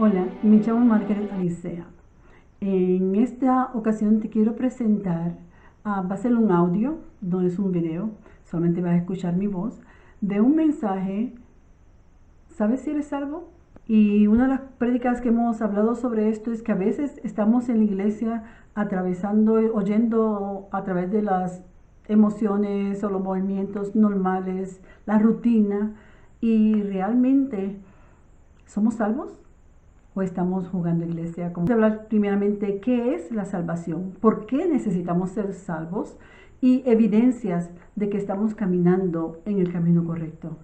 Hola, me llamo Margaret Alicea. En esta ocasión te quiero presentar, va a ser un audio, no es un video, solamente vas a escuchar mi voz, de un mensaje. ¿Sabes si eres salvo? Y una de las prédicas que hemos hablado sobre esto es que a veces estamos en la iglesia atravesando, oyendo a través de las emociones o los movimientos normales, la rutina, y realmente ¿somos salvos? ¿O estamos jugando iglesia? Vamos a hablar primeramente qué es la salvación, por qué necesitamos ser salvos y evidencias de que estamos caminando en el camino correcto.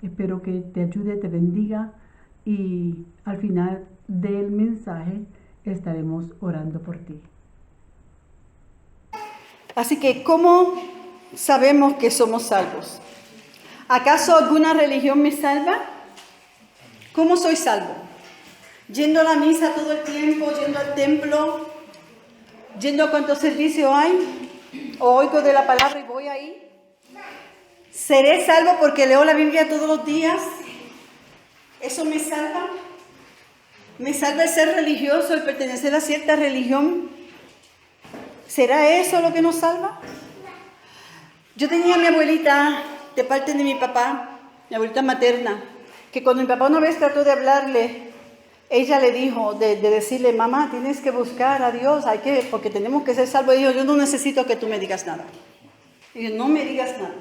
Espero que te ayude, te bendiga y al final del mensaje estaremos orando por ti. Así que, ¿cómo sabemos que somos salvos? ¿Acaso alguna religión me salva? ¿Cómo soy salvo? ¿Yendo a la misa todo el tiempo? ¿Yendo al templo? ¿Yendo a cuántos servicios hay? ¿O oigo de la palabra y voy ahí? ¿Seré salvo porque leo la Biblia todos los días? ¿Eso me salva? ¿Me salva el ser religioso, el pertenecer a cierta religión? ¿Será eso lo que nos salva? Yo tenía a mi abuelita, de parte de mi papá, mi abuelita materna, que cuando mi papá una vez trató de hablarle, ella le dijo, de decirle, mamá, tienes que buscar a Dios, porque tenemos que ser salvos. Y dijo, yo no necesito que tú me digas nada. Y yo, no me digas nada.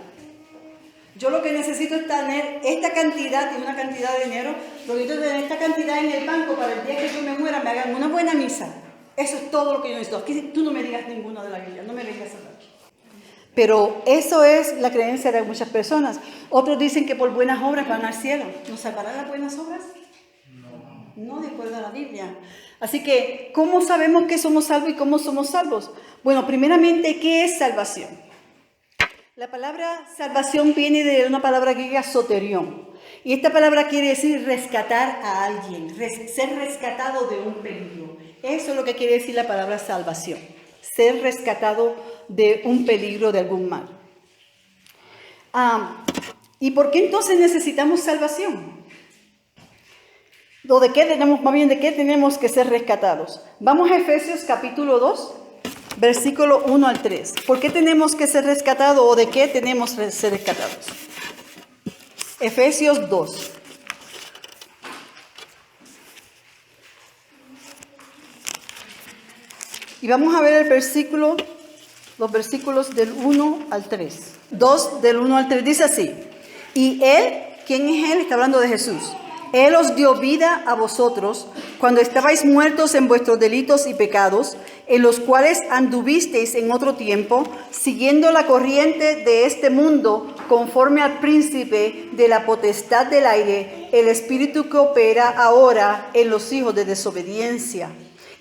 Yo lo que necesito es tener esta cantidad y una cantidad de dinero, lo que necesito es tener esta cantidad en el banco para el día que yo me muera, me hagan una buena misa. Eso es todo lo que yo necesito. Aquí tú no me digas ninguna de la Biblia, no me vengas a hablar. Pero eso es la creencia de muchas personas. Otros dicen que por buenas obras van al cielo. ¿Nos salvarán las buenas obras? No, de acuerdo a la Biblia. Así que, ¿cómo sabemos que somos salvos y cómo somos salvos? Bueno, primeramente, ¿qué es salvación? La palabra salvación viene de una palabra griega soterión. Y esta palabra quiere decir rescatar a alguien, ser rescatado de un peligro. Eso es lo que quiere decir la palabra salvación. Ser rescatado de un peligro, de algún mal. ¿Y por qué entonces necesitamos salvación? ¿De qué tenemos que ser rescatados? Vamos a Efesios capítulo 2, versículo 1 al 3. ¿Por qué tenemos que ser rescatados o de qué tenemos que ser rescatados? Efesios 2. Y vamos a ver los versículos del 1 al 3. 2 del 1 al 3 dice así. Y Él, ¿quién es Él? Está hablando de Jesús. Él os dio vida a vosotros cuando estabais muertos en vuestros delitos y pecados, en los cuales anduvisteis en otro tiempo, siguiendo la corriente de este mundo, conforme al príncipe de la potestad del aire, el espíritu que opera ahora en los hijos de desobediencia,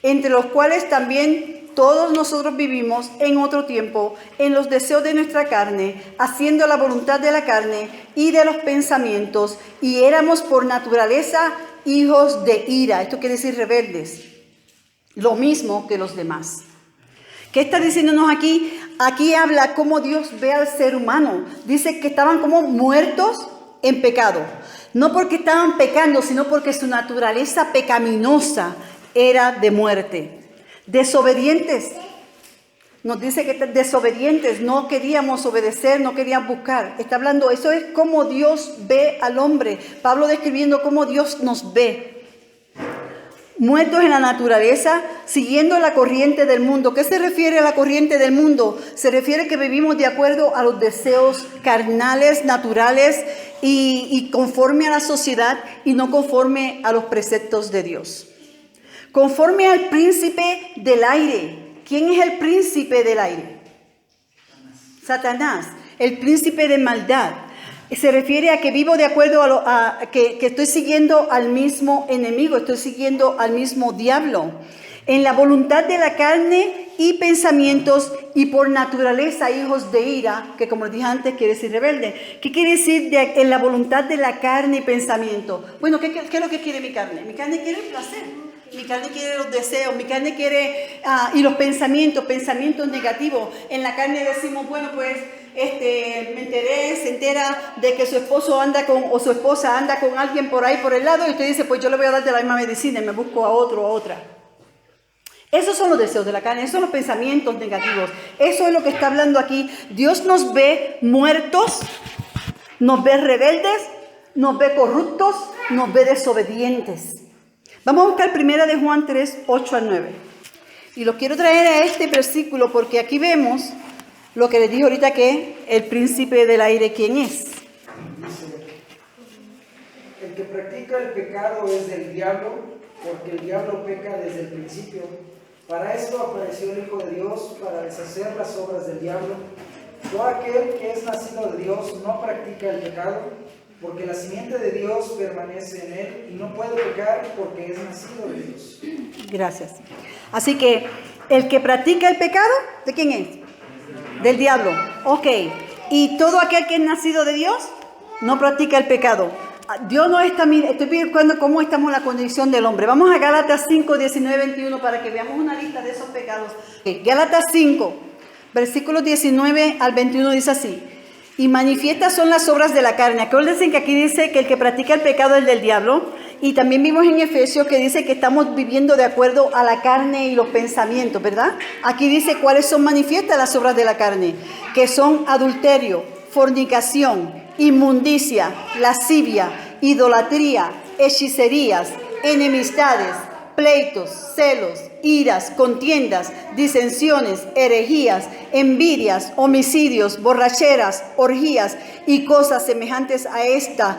entre los cuales también todos nosotros vivimos en otro tiempo en los deseos de nuestra carne, haciendo la voluntad de la carne y de los pensamientos, y éramos por naturaleza hijos de ira. Esto quiere decir rebeldes, lo mismo que los demás. ¿Qué está diciéndonos aquí? Aquí habla cómo Dios ve al ser humano. Dice que estaban como muertos en pecado. No porque estaban pecando, sino porque su naturaleza pecaminosa era de muerte. Desobedientes. Nos dice que desobedientes, no queríamos obedecer, no queríamos buscar. Está hablando, eso es cómo Dios ve al hombre. Pablo describiendo cómo Dios nos ve. Muertos en la naturaleza, siguiendo la corriente del mundo. ¿Qué se refiere a la corriente del mundo? Se refiere que vivimos de acuerdo a los deseos carnales, naturales y conforme a la sociedad y no conforme a los preceptos de Dios. Conforme al príncipe del aire. ¿Quién es el príncipe del aire? Satanás, el príncipe de maldad. Se refiere a que vivo de acuerdo que estoy siguiendo al mismo enemigo, estoy siguiendo al mismo diablo. En la voluntad de la carne y pensamientos, y por naturaleza hijos de ira, que como dije antes quiere decir rebelde. ¿Qué quiere decir en la voluntad de la carne y pensamiento? Bueno, ¿qué es lo que quiere mi carne? Mi carne quiere el placer. Mi carne quiere los deseos, mi carne quiere, y los pensamientos negativos. En la carne decimos, bueno, pues se entera de que su esposo anda o su esposa anda con alguien por ahí por el lado y usted dice, pues yo le voy a dar de la misma medicina y me busco a otro o a otra. Esos son los deseos de la carne, esos son los pensamientos negativos. Eso es lo que está hablando aquí. Dios nos ve muertos, nos ve rebeldes, nos ve corruptos, nos ve desobedientes. Vamos a buscar 1 de Juan 3, 8 al 9. Y lo quiero traer a este versículo porque aquí vemos lo que les dije ahorita, que el príncipe del aire, ¿quién es? Dice, el que practica el pecado es del diablo, porque el diablo peca desde el principio. Para esto apareció el Hijo de Dios, para deshacer las obras del diablo. Todo aquel que es nacido de Dios no practica el pecado, porque la simiente de Dios permanece en él y no puede pecar porque es nacido de Dios. Gracias. Así que el que practica el pecado, ¿de quién es? Del diablo. Ok. Y todo aquel que es nacido de Dios no practica el pecado. Dios no está, estoy viendo cómo estamos en la condición del hombre. Vamos a Gálatas 5, 19, 21 para que veamos una lista de esos pecados. Okay. Gálatas 5, versículos 19 al 21 dice así. Y manifiestas son las obras de la carne. Acuérdense que aquí dice que el que practica el pecado es del diablo. Y también vimos en Efesios que dice que estamos viviendo de acuerdo a la carne y los pensamientos, ¿verdad? Aquí dice cuáles son manifiestas las obras de la carne. Que son adulterio, fornicación, inmundicia, lascivia, idolatría, hechicerías, enemistades, pleitos, celos, iras, contiendas, disensiones, herejías, envidias, homicidios, borracheras, orgías y cosas semejantes a estas,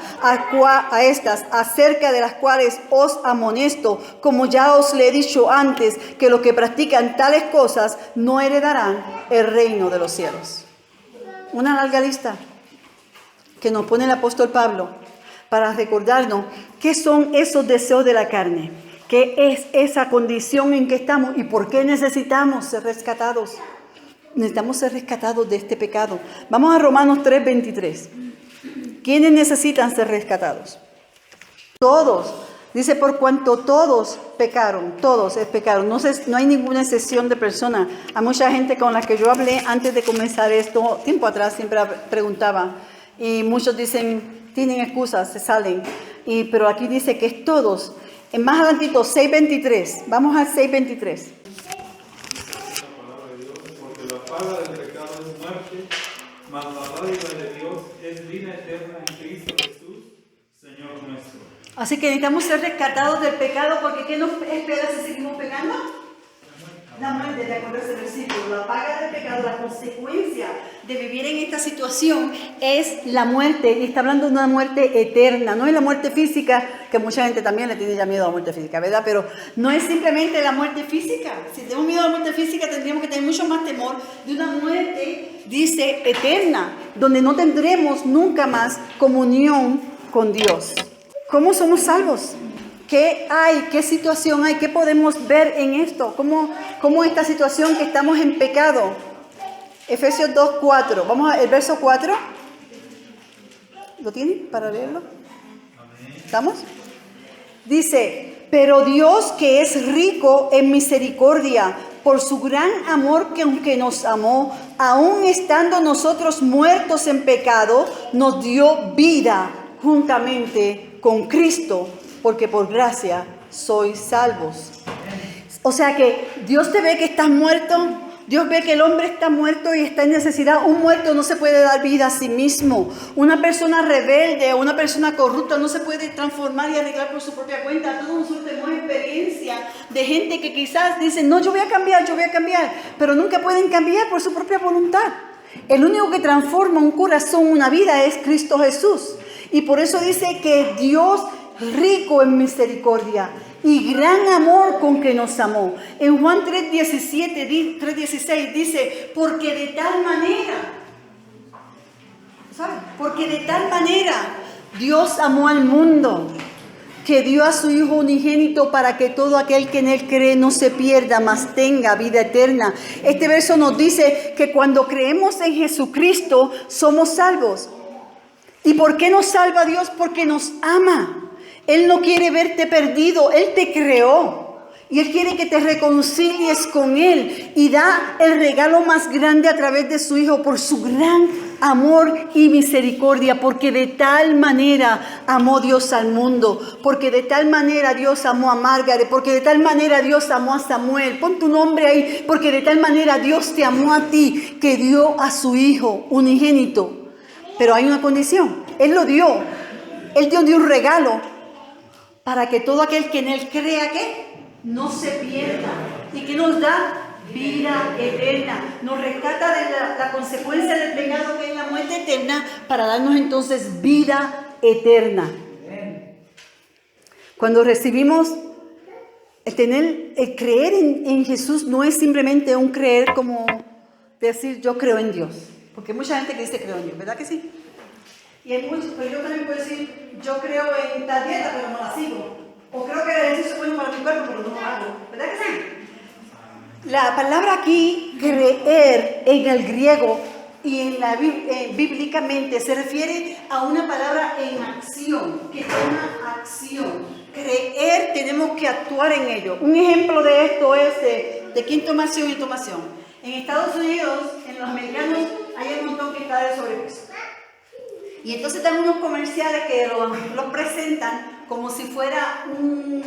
acerca de las cuales os amonesto, como ya os le he dicho antes, que los que practican tales cosas no heredarán el reino de los cielos. Una larga lista que nos pone el apóstol Pablo para recordarnos qué son esos deseos de la carne. ¿Qué es esa condición en que estamos y por qué necesitamos ser rescatados? Necesitamos ser rescatados de este pecado. Vamos a Romanos 3:23. ¿Quiénes necesitan ser rescatados? Todos. Dice, por cuanto todos pecaron, todos pecaron. No hay ninguna excepción de persona. Hay mucha gente con la que yo hablé antes de comenzar esto, tiempo atrás, siempre preguntaba. Y muchos dicen, tienen excusas, se salen. Pero aquí dice que es todos. Más adelantito, 6:23. Vamos al 6:23. Porque la paga del pecado es muerte, mas la dádiva de Dios es vida eterna en Cristo Jesús, Señor nuestro. Así que necesitamos ser rescatados del pecado, porque ¿qué nos espera si seguimos pecando? La muerte, de acuerdo a ese versículo. La paga del pecado, la consecuencia de vivir en esta situación es la muerte. Y está hablando de una muerte eterna. No es la muerte física, que mucha gente también le tiene ya miedo a la muerte física, ¿verdad? Pero no es simplemente la muerte física. Si tenemos miedo a la muerte física, tendríamos que tener mucho más temor de una muerte, dice, eterna, donde no tendremos nunca más comunión con Dios. ¿Cómo somos salvos? ¿Qué hay? ¿Qué situación hay? ¿Qué podemos ver en esto? ¿Cómo esta situación que estamos en pecado? Efesios 2:4. Vamos al verso 4. ¿Lo tienen para leerlo? ¿Estamos? Dice, pero Dios, que es rico en misericordia, por su gran amor que aunque nos amó, aun estando nosotros muertos en pecado, nos dio vida juntamente con Cristo, porque por gracia sois salvos. O sea que Dios te ve que estás muerto, Dios ve que el hombre está muerto y está en necesidad. Un muerto no se puede dar vida a sí mismo. Una persona rebelde o una persona corrupta no se puede transformar y arreglar por su propia cuenta. Todos nosotros tenemos experiencia de gente que quizás dicen, no, yo voy a cambiar, pero nunca pueden cambiar por su propia voluntad. El único que transforma un corazón, una vida, es Cristo Jesús. Y por eso dice que Dios, rico en misericordia y gran amor con que nos amó. En Juan 3:16 dice, porque de tal manera, ¿sabes? Porque de tal manera Dios amó al mundo, que dio a su Hijo unigénito para que todo aquel que en Él cree no se pierda, mas tenga vida eterna. Este verso nos dice que cuando creemos en Jesucristo somos salvos. ¿Y por qué nos salva Dios? Porque nos ama. Él no quiere verte perdido. Él te creó Y Él quiere que te reconcilies con Él y da el regalo más grande a través de su Hijo por su gran amor y misericordia, porque de tal manera amó Dios al mundo, porque de tal manera Dios amó a Margaret, porque de tal manera Dios amó a Samuel. Pon tu nombre ahí, porque de tal manera Dios te amó a ti, que dio a su Hijo unigénito. Pero hay una condición, Él lo dio, Él dio un regalo para que todo aquel que en Él crea que no se pierda y que nos da vida eterna, nos rescata de la consecuencia del pecado que es la muerte eterna para darnos entonces vida eterna. Cuando recibimos el creer en Jesús no es simplemente un creer como decir yo creo en Dios, porque hay mucha gente que dice creo en Dios, ¿verdad que sí? Y hay muchos, pero yo también puedo decir yo creo en tal dieta pero no la sigo. O creo que el ejercicio es bueno para mi cuerpo, pero no lo hago. ¿Verdad que sí? La palabra aquí, creer, en el griego y en la bíblicamente se refiere a una palabra en acción, que es una acción. Creer, tenemos que actuar en ello. Un ejemplo de esto es de qué intomación y intomación. En Estados Unidos, en los americanos, hay un montón que está de sobrepeso. Y entonces dan unos comerciales que los presentan como si fuera un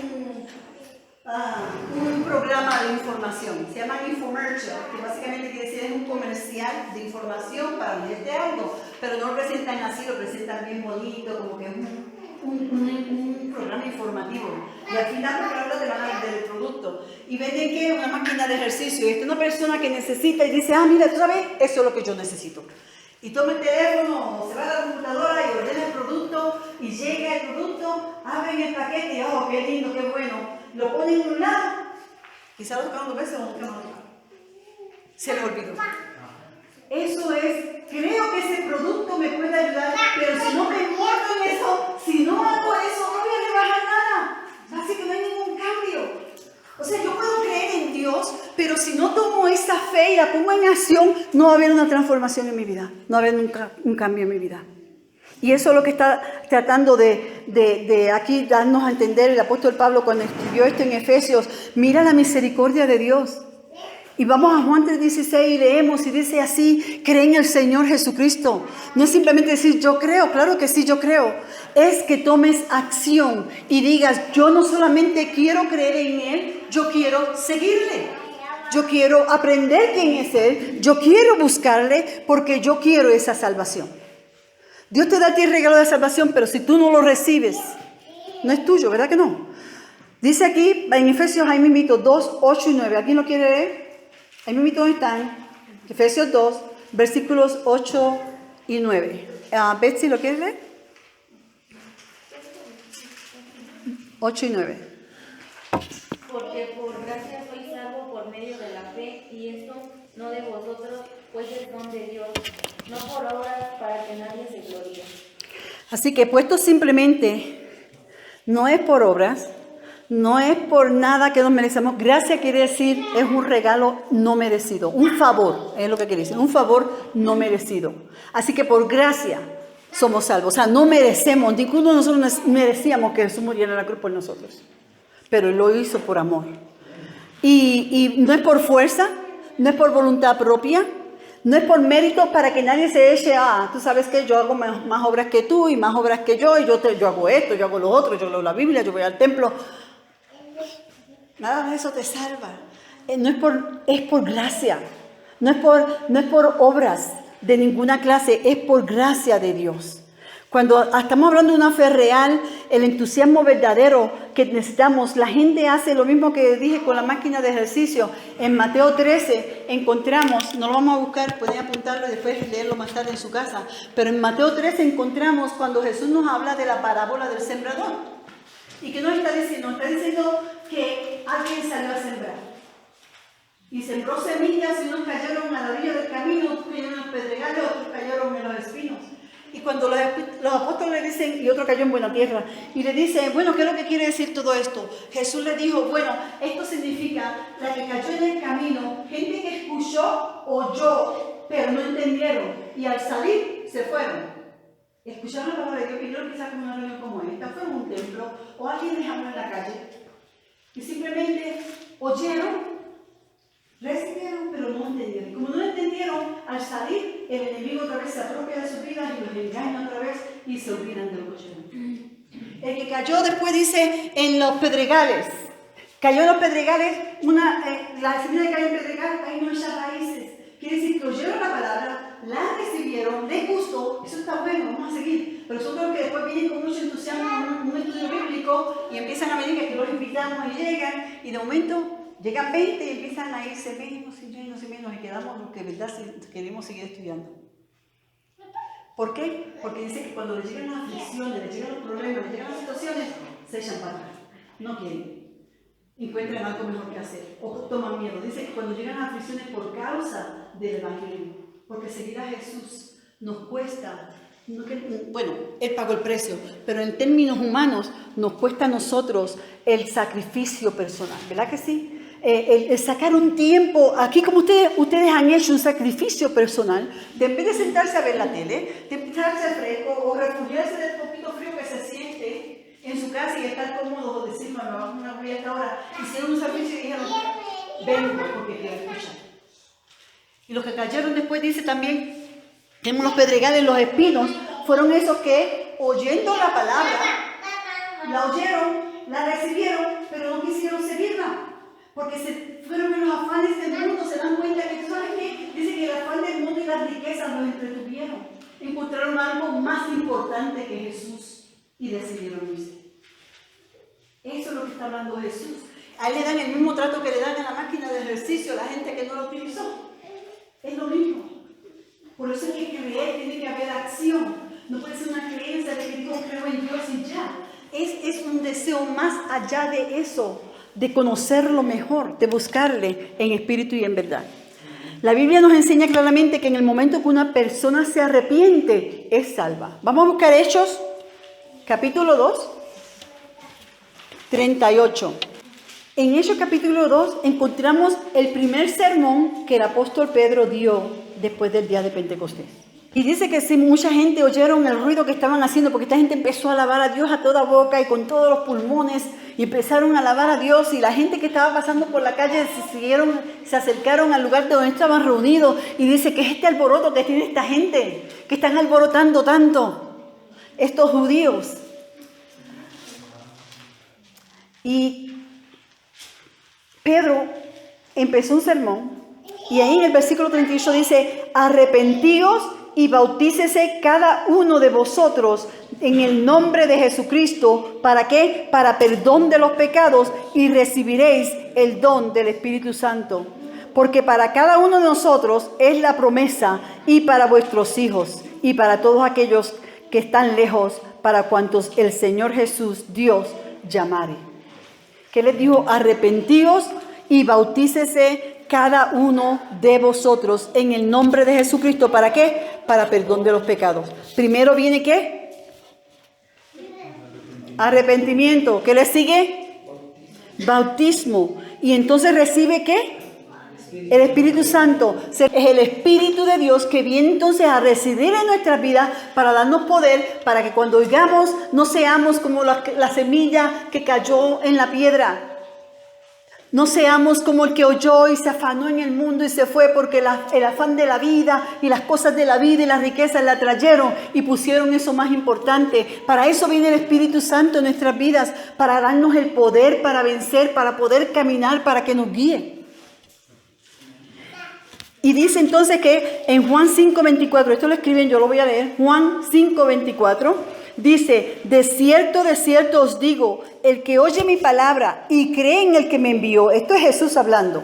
programa de información. Se llama infomercial, que básicamente quiere decir es un comercial de información para venderte algo. Pero no lo presentan así, lo presentan bien bonito, como que es un programa informativo. Y al final te van a vender el producto. Y venden que una máquina de ejercicio. Y esta es una persona que necesita y dice, mira, tú sabes, eso es lo que yo necesito. Y toma el teléfono, se va a la computadora y ordena el producto, y llega el producto, abren el paquete y ¡oh, qué lindo, qué bueno! Lo ponen en un lado, quizás lo tocaron 2 veces o no tocaron. Se le olvidó. Eso es, creo que ese producto me puede ayudar, pero si no me muerdo en eso, si no hago eso, no voy a rebajar nada. Así que no hay ningún cambio. O sea, yo puedo creer en Dios, pero si no tomo esa fe y la pongo en acción, no va a haber una transformación en mi vida, no va a haber nunca un cambio en mi vida. Y eso es lo que está tratando de aquí darnos a entender el apóstol Pablo cuando escribió esto en Efesios. Mira la misericordia de Dios. Y vamos a Juan 3:16 y leemos y dice así, cree en el Señor Jesucristo. No es simplemente decir yo creo, claro que sí yo creo. Es que tomes acción y digas yo no solamente quiero creer en Él, yo quiero seguirle. Yo quiero aprender quién es Él, yo quiero buscarle porque yo quiero esa salvación. Dios te da a ti el regalo de salvación, pero si tú no lo recibes, no es tuyo, ¿verdad que no? Dice aquí en Efesios, ahí mismo, 2, 8 y 9. ¿Alguien lo quiere leer? Ahí mismo están, Efesios 2, versículos 8 y 9. Betsy, ¿lo quieres leer? 8 y 9. Porque por gracia sois salvos por medio de la fe, y esto no de vosotros, pues es don de Dios, no por obras para que nadie se gloríe. Así que puesto simplemente, no es por obras, no es por nada que nos merecemos. Gracia quiere decir, es un regalo no merecido, un favor, es lo que quiere decir, un favor no merecido. Así que por gracia somos salvos, o sea, no merecemos, ninguno de nosotros merecíamos que Jesús muriera en la cruz por nosotros, pero Él lo hizo por amor. Y no es por fuerza, no es por voluntad propia, no es por mérito para que nadie se eche, tú sabes que yo hago más obras que tú y más obras que yo, y yo hago esto, yo hago lo otro, yo leo la Biblia, yo voy al templo. Nada de eso te salva. Es por gracia, no es por obras de ninguna clase, es por gracia de Dios. Cuando estamos hablando de una fe real, el entusiasmo verdadero que necesitamos, la gente hace lo mismo que dije con la máquina de ejercicio. En Mateo 13 encontramos, no lo vamos a buscar, pueden apuntarlo y después leerlo más tarde en su casa, pero en Mateo 13 encontramos cuando Jesús nos habla de la parábola del sembrador. ¿Y qué nos está diciendo? Nos está diciendo que alguien salió a sembrar. Y sembró semillas y unos cayeron a la orilla del camino, otros cayeron en los pedregales, otros cayeron en los espinos. Y cuando los apóstoles le dicen, y otro cayó en buena tierra, y le dicen, bueno, ¿qué es lo que quiere decir todo esto? Jesús le dijo, bueno, esto significa la que cayó en el camino, gente que escuchó, oyó, pero no entendieron, y al salir se fueron. Escucharon la palabra de Dios, vinieron quizás como una reunión como esta, fue en un templo, o alguien les habló en la calle. que simplemente oyeron, recibieron, pero no entendieron. Como no entendieron, al salir, el enemigo otra vez se apropia de sus vidas y los engaña otra vez y se olvidan de lo que oyeron. El que cayó después dice en los pedregales. Cayó en los pedregales, la semilla que cayó en pedregal, hay muchas raíces. Quiere decir que oyeron la palabra, la recibieron, les gustó, eso está bueno, vamos a seguir. Pero son los que después vienen con mucho entusiasmo a un estudio bíblico y empiezan a venir que los invitamos y llegan, y de momento llegan 20 y empiezan a irse menos y menos y menos y quedamos los que de verdad queremos seguir estudiando. ¿Por qué? Porque dice que cuando les llegan las aflicciones, les llegan los problemas, les llegan las situaciones, se echan para atrás, no quieren. Encuentran algo mejor que hacer o toman miedo. Dice que cuando llegan las aflicciones por causa del Evangelio, porque seguir a Jesús nos cuesta, bueno, Él pagó el precio, pero en términos humanos nos cuesta a nosotros el sacrificio personal, ¿verdad que sí? El sacar un tiempo, aquí como ustedes han hecho un sacrificio personal, de en vez de sentarse a ver la tele, de sentarse al fresco o refugiarse del poquito frío que se siente en su casa y estar cómodos o decir, me vamos a una huella hasta ahora, hicieron un sacrificio y dijeron, vengo porque quiero escuchar. Y los que cayeron después dice también, tenemos los pedregales, los espinos, fueron esos que oyendo la palabra, la oyeron, la recibieron, pero no quisieron seguirla. Porque se fueron en los afanes del mundo, se dan cuenta que, ¿sabes qué? Dice que el afán del mundo y las riquezas los entretuvieron. Encontraron algo más importante que Jesús y decidieron irse. Eso es lo que está hablando Jesús. A él le dan el mismo trato que le dan a la máquina de ejercicio a la gente que no lo utilizó. Es lo mismo. Por eso es que hay que creer, tiene que haber acción. No puede ser una creencia de que digo creo en Dios y ya. Es un deseo más allá de eso, de conocerlo mejor, de buscarle en espíritu y en verdad. La Biblia nos enseña claramente que en el momento que una persona se arrepiente, es salva. Vamos a buscar Hechos, capítulo 2, 38. En Hechos capítulo 2 encontramos el primer sermón que el apóstol Pedro dio después del día de Pentecostés. Y dice que sí, mucha gente oyeron el ruido que estaban haciendo, porque esta gente empezó a alabar a Dios a toda boca y con todos los pulmones, y empezaron a alabar a Dios, y la gente que estaba pasando por la calle se acercaron al lugar de donde estaban reunidos, y dice que es este alboroto que tiene esta gente, que están alborotando tanto, estos judíos. Y Pedro empezó un sermón, y ahí en el versículo 38 dice, arrepentíos y bautícese cada uno de vosotros en el nombre de Jesucristo. ¿Para qué? Para perdón de los pecados, y recibiréis el don del Espíritu Santo. Porque para cada uno de nosotros es la promesa, y para vuestros hijos, y para todos aquellos que están lejos, para cuantos el Señor Jesús, Dios, llamare. ¿Qué les dijo? Arrepentíos y bautícese cada uno de vosotros en el nombre de Jesucristo. ¿Para qué? Para perdón de los pecados. Primero viene ¿qué? Arrepentimiento. ¿Qué le sigue? Bautismo. Y entonces recibe ¿qué? El Espíritu Santo. Es el Espíritu de Dios que viene entonces a residir en nuestras vidas para darnos poder, para que cuando oigamos no seamos como la semilla que cayó en la piedra. No seamos como el que oyó y se afanó en el mundo y se fue porque el afán de la vida y las cosas de la vida y las riquezas la atrayeron y pusieron eso más importante. Para eso viene el Espíritu Santo en nuestras vidas, para darnos el poder, para vencer, para poder caminar, para que nos guíe. Y dice entonces que en Juan 5:24, esto lo escriben, yo lo voy a leer, Juan 5:24, dice, de cierto os digo, el que oye mi palabra y cree en el que me envió, esto es Jesús hablando,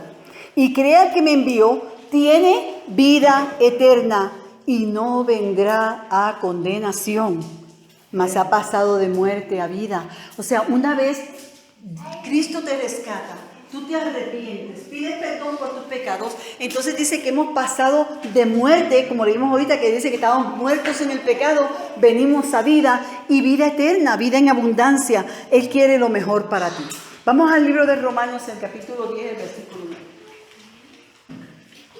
y cree al que me envió, tiene vida eterna y no vendrá a condenación, mas ha pasado de muerte a vida. O sea, una vez Cristo te rescata, tú te arrepientes, pides perdón por tus pecados, entonces dice que hemos pasado de muerte, como leímos ahorita, que dice que estábamos muertos en el pecado, venimos a vida y vida eterna, vida en abundancia. Él quiere lo mejor para ti. Vamos al libro de Romanos, el capítulo 10, el versículo 1.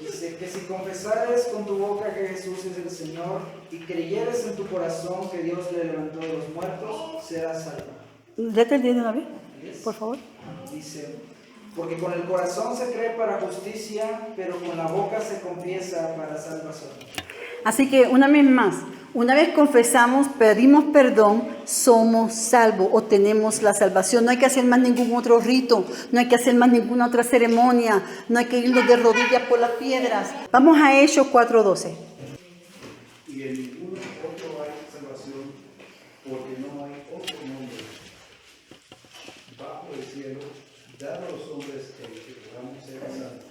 Dice que si confesares con tu boca que Jesús es el Señor y creyeres en tu corazón que Dios le levantó de los muertos, serás salvo. ¿Ya te entendí una vez? 10. Por favor. Dice, porque con el corazón se cree para justicia, pero con la boca se confiesa para salvación. Así que una vez más, una vez confesamos, pedimos perdón, somos salvos, obtenemos la salvación. No hay que hacer más ningún otro rito, no hay que hacer más ninguna otra ceremonia, no hay que irnos de rodillas por las piedras. Vamos a Hechos 4:12. Y en ningún otro hay salvación, porque no hay otro nombre bajo el cielo dado a los hombres en que podamos ser salvos.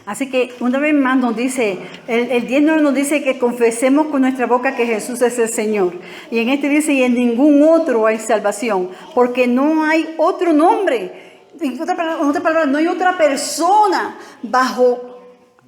Así que una vez más nos dice, el 19 nos dice que confesemos con nuestra boca que Jesús es el Señor. Y en este dice, y en ningún otro hay salvación, porque no hay otro nombre. En otra palabra, no hay otra persona bajo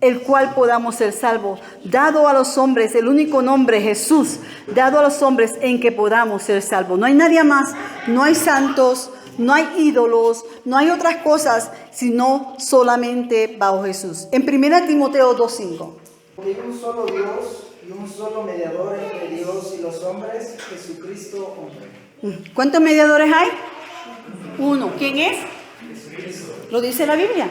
el cual podamos ser salvos. Dado a los hombres, el único nombre, Jesús, dado a los hombres en que podamos ser salvos. No hay nadie más, no hay santos, no hay ídolos, no hay otras cosas, sino solamente bajo Jesús. En 1 Timoteo 2:5. Porque hay un solo Dios y un solo mediador entre Dios y los hombres, Jesucristo hombre. ¿Cuántos mediadores hay? Uno. ¿Quién es? Lo dice la Biblia.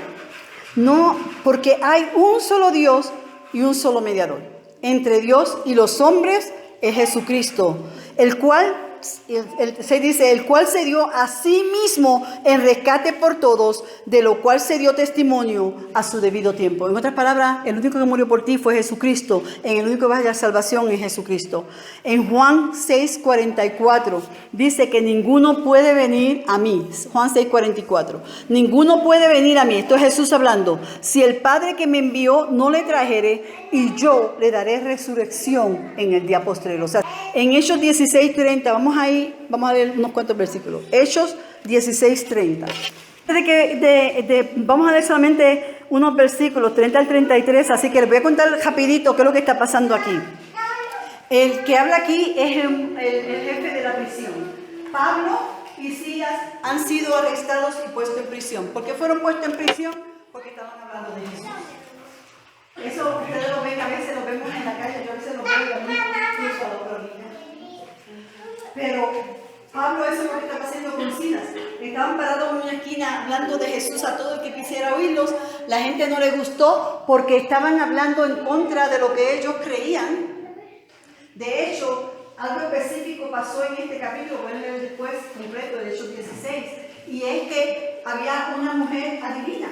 No, porque hay un solo Dios y un solo mediador. Entre Dios y los hombres es Jesucristo, el cual se dice, el cual se dio a sí mismo en rescate por todos, de lo cual se dio testimonio a su debido tiempo. En otras palabras, el único que murió por ti fue Jesucristo, en el único que va a hallar salvación es Jesucristo. En Juan 6:44 dice que ninguno puede venir a mí. Juan 6:44. Ninguno puede venir a mí. Esto es Jesús hablando. Si el Padre que me envió no le trajere, y yo le daré resurrección en el día postrero. O sea, en Hechos 16:30, vamos a leer unos cuantos versículos. Hechos 16:30. Vamos a leer solamente unos versículos, 30 al 33, así que les voy a contar rapidito qué es lo que está pasando aquí. El que habla aquí es el jefe de la prisión. Pablo y Silas han sido arrestados y puestos en prisión. ¿Por qué fueron puestos en prisión? Porque estaban hablando de Jesús. Eso ustedes lo ven, a veces lo vemos en la calle, yo a veces lo veo y a mí incluso a los niños. Pero Pablo, eso es lo que estaba haciendo con Silas. Estaban parados en una esquina hablando de Jesús a todo el que quisiera oírlos. La gente no le gustó porque estaban hablando en contra de lo que ellos creían. De hecho, algo específico pasó en este capítulo, voy a leer después completo de Hechos 16, y es que había una mujer adivina.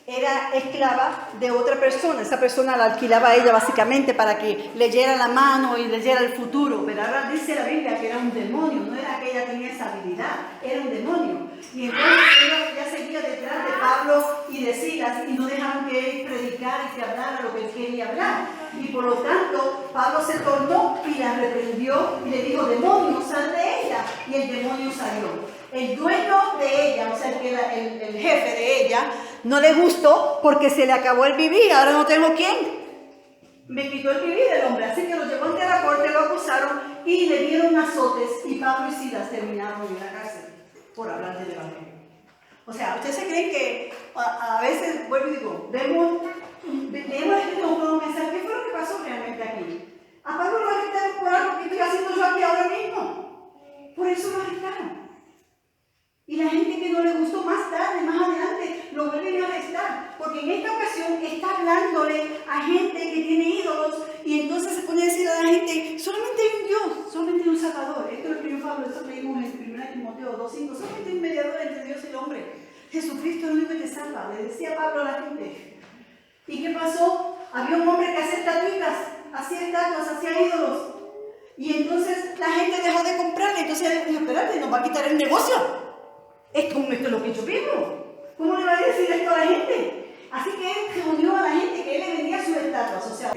Era esclava de otra persona. Esa persona la alquilaba a ella básicamente para que leyera la mano y leyera el futuro. Pero ahora dice la Biblia que era un demonio. No era que ella tenía esa habilidad, era un demonio. Y entonces ella ya seguía detrás de Pablo y de Silas y no dejaron que él predicara y que hablara lo que él quería hablar. Y por lo tanto, Pablo se tornó y la reprendió y le dijo, demonio, sal de ella. Y el demonio salió. El dueño de ella, o sea, el jefe de ella, no le gustó porque se le acabó el vivir. Ahora no tengo quién. Me quitó el vivir del hombre. Así que lo llevó ante la corte, lo acusaron y le dieron azotes. Y Pablo y Silas terminaron en la cárcel por hablar del evangelio. O sea, ¿ustedes se creen que a veces, vuelvo y digo, leemos esto y no podemos pensar, ¿qué fue lo que pasó realmente aquí? A Pablo lo arrestaron por algo que estoy haciendo yo aquí ahora mismo. Por eso lo arrestaron. Y la gente que no le gustó más tarde, más adelante, lo vuelven a arrestar. Porque en esta ocasión está hablándole a gente que tiene ídolos y entonces se pone a decir a la gente, solamente hay un Dios, solamente hay un Salvador. Esto es lo que Pablo, esto leímos en 1 Timoteo 2:5, solamente hay un mediador entre Dios y el hombre. Jesucristo es el único que te salva, le decía Pablo a la gente. ¿Y qué pasó? Había un hombre que hacía estatuas, hacía ídolos. Y entonces la gente dejó de comprarle, entonces él dijo, espérate, nos va a quitar el negocio. Esto es lo que yo vivo. ¿Cómo le va a decir esto a la gente? Así que él reunió a la gente que él le vendía sus estatuas. O sea,